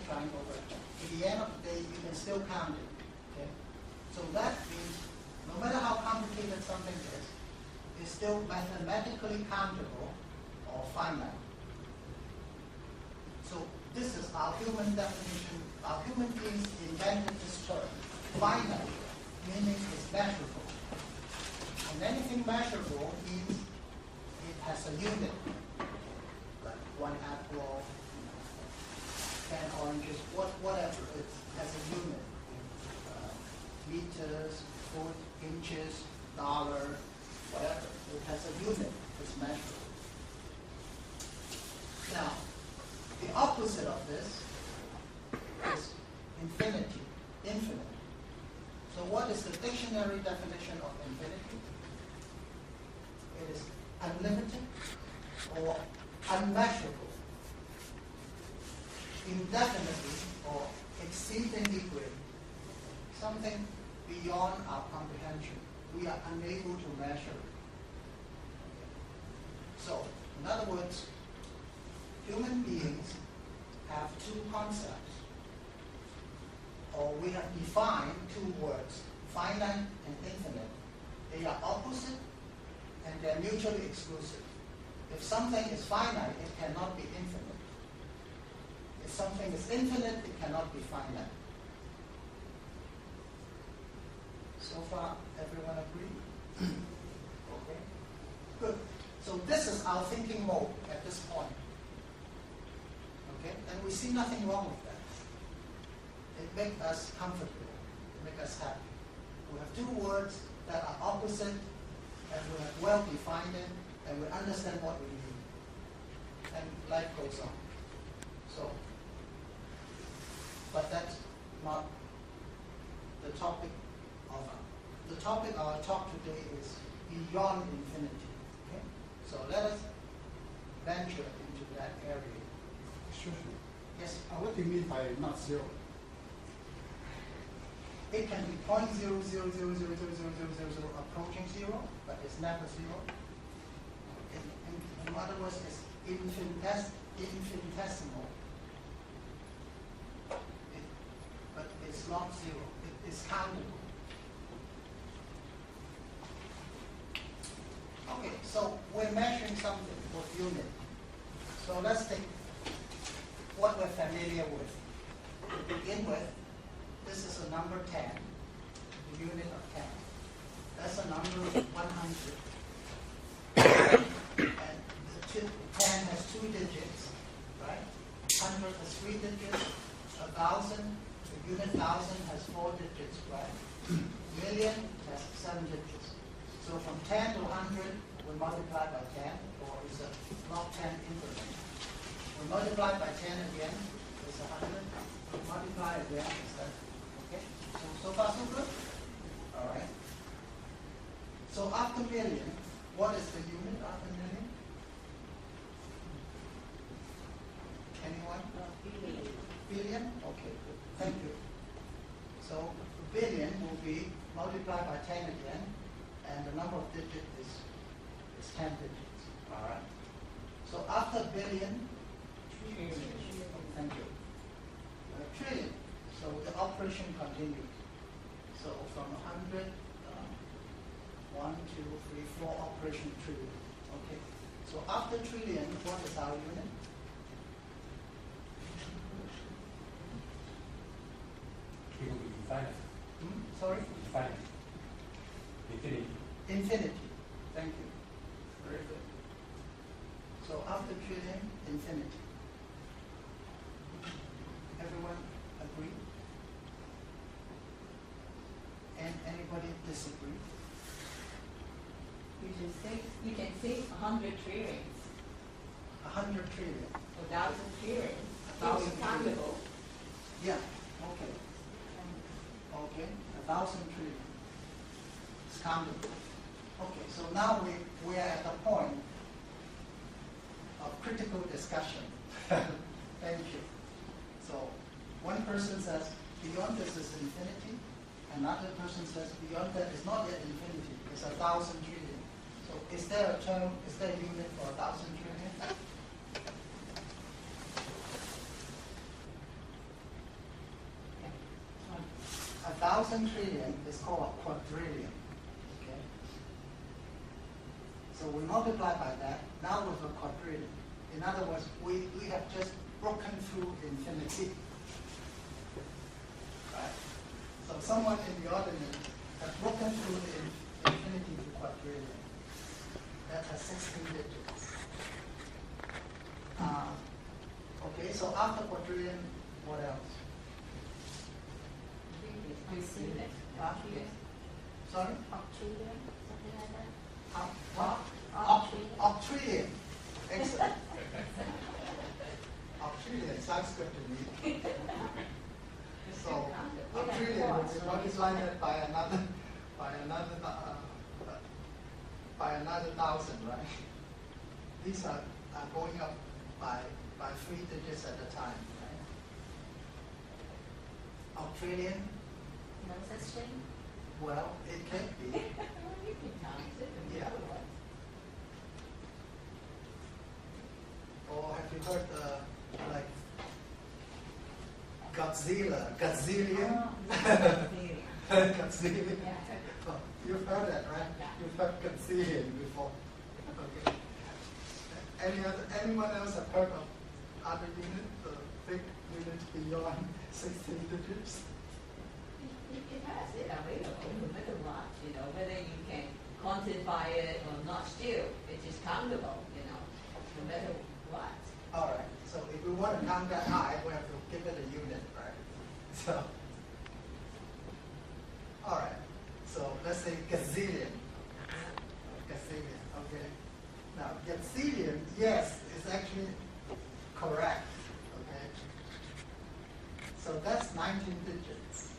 triangle, but at the end of the day, you can still count it. Okay? So that means no matter how complicated something is, it's still mathematically countable or finite. So this is our human definition. Our human beings invented this term, finite, meaning it's measurable. And anything measurable means it has a unit, like 1 apple, 10 oranges, whatever, it has a unit. Meters, foot, inches, dollar, whatever. It has a unit, it's measurable. Now, the opposite of this is infinity, infinite. So what is the dictionary definition of infinity? It is unlimited or unmeasurable, indefinitely or exceedingly great, something beyond our comprehension. We are unable to measure it. So, in other words, human beings have two concepts, or we have defined two words, finite and infinite. They are opposite and they're mutually exclusive. If something is finite, it cannot be infinite. If something is infinite, it cannot be finite. So far, everyone agree? Okay, good. So this is our thinking mode at this point. Okay, and we see nothing wrong with that. It makes us comfortable. It makes us happy. We have two words that are opposite, and we have well defined it, and we understand what we mean. And life goes on. So, but that's not the topic of the topic of our talk today is beyond infinity. Okay? So let us venture into that area. Excuse me. Yes? What do you mean by not zero? It can be 0.000000000 approaching zero, but it's never zero. In other words, it's infinitesimal. But it's not zero. It is countable. Okay, so we're measuring something with unit. So let's take what we're familiar with. To begin with, this is a number 10, the unit of 10. That's a number of 100. And the 10 has 2 digits, right? 100 has 3 digits. 1,000, the unit 1,000 has 4 digits, right? Million has 7 digits. So from 10 to 100, we multiply by 10, or it's a log 10 increment. We multiply by 10 again, it's 100. We multiply again, it's that. Okay? So far so good? All right. So after million, what is the unit after million? Anyone? Billion? Okay, good. Thank you. So billion will be multiplied by 10 again, and the number of digits is 10 digits. All right. So after billion, trillion. Thank you. Trillion. So the operation continues. So from 100, 1, 2, 3, 4 operation trillion. Okay. So after trillion, what is our unit? It will be infinite. Sorry? Infinite. Infinity. Infinity. Thank you. Very good. So after trillion, infinity. Everyone agree? And anybody disagree? You can say 100 trillions. 100 trillion. 1,000 trillions. 1,000 It's countable. Yeah. Okay. Okay. 1,000 trillion. It's countable. Okay. So now we are at the point of critical discussion. Thank you. So one person says beyond this is infinity. Another person says beyond that is not yet infinity. It's 1,000 trillion. So is there a term? Is there a unit for 1,000 trillion? 1,000 trillion is called a quadrillion. Okay? So we multiply by that. Now we have a quadrillion. In other words, we have just broken through infinity. Right? So someone in the audience has broken through the infinity to quadrillion. That has 16 digits. Okay, so after quadrillion, what else? Sorry? Octillion, something like that. Octillion. Excellent. Octillion sounds good to me. So octillion is multiplied by another 1,000, right? These are going up by 3 digits at a time, right? Octillion. No such thing? Well, it can be. You can count it. Yeah. Or have you heard like Godzilla, Godzillion? Godzillion. Yeah. Oh, you've heard that, right? Yeah. You've heard Godzillion before. Okay. Anyone else have heard of other units, big units beyond 16 digits? It has it available no matter what, whether you can quantify it or not, still, it is countable, no matter what. All right. So if we want to count that high, we have to give it a unit, right? So, all right. So let's say gazillion. Gazillion. Okay. Now gazillion, yes, is actually correct. Okay. So that's 19 digits.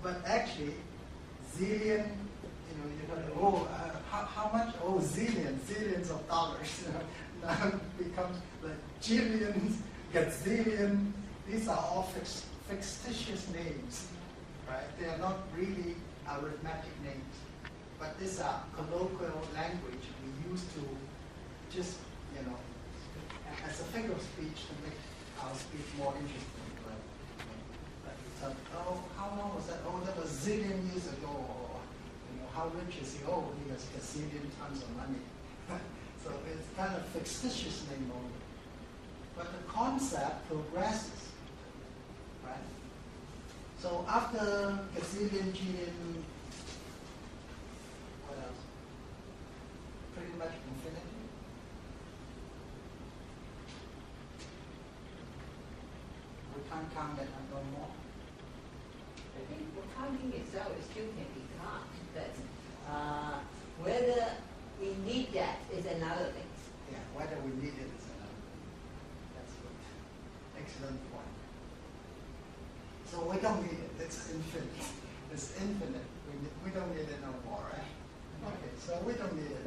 But actually, zillion, you heard, how much? Oh, zillions of dollars. Now it becomes like jillions, gazillion. These are all fictitious names, right? They are not really arithmetic names, but these are colloquial language we use to just, as a figure of speech to make our speech more interesting. Oh, how long was that? Oh, that was zillion years ago. Or, how rich is he? Oh, he has gazillion tons of money. So it's kind of fictitious name only. But the concept progresses, right? So after gazillion, jillion, what else? Pretty much infinity. We can't count that number more. I think the counting itself still can be counted, but whether we need that is another thing. Yeah, whether we need it is another. That's good. Excellent point. So we don't need it. It's infinite. It's infinite. We don't need it no more, right? Okay, so we don't need it.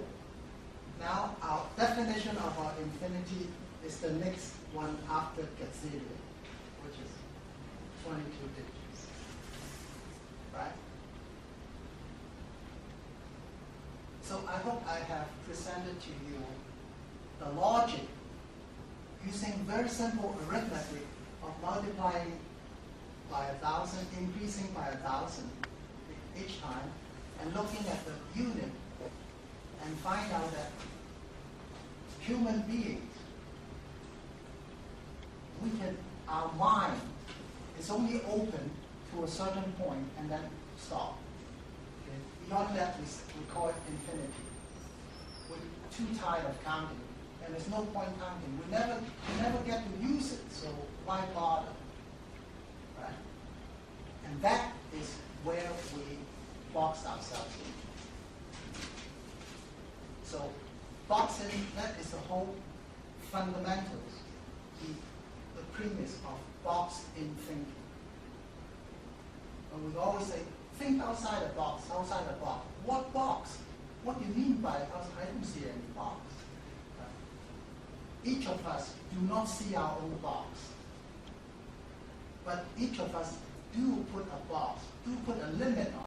Now our definition of our infinity is the next one after gazillion, which is 22 digits. Right? So I hope I have presented to you the logic using very simple arithmetic of multiplying by 1,000, increasing by 1,000 each time, and looking at the unit and find out that human beings, our mind is only open to a certain point and then stop. Okay? Beyond that, we call it infinity. We're too tired of counting, and there's no point counting. We never get to use it, so why bother? Right? And that is where we box ourselves in. So boxing, that is the whole fundamentals, the premise of boxed-in thinking. And we always say, think outside the box, outside the box. What box? What do you mean by it? I don't see any box. Each of us do not see our own box. But each of us do put a box, do put a limit on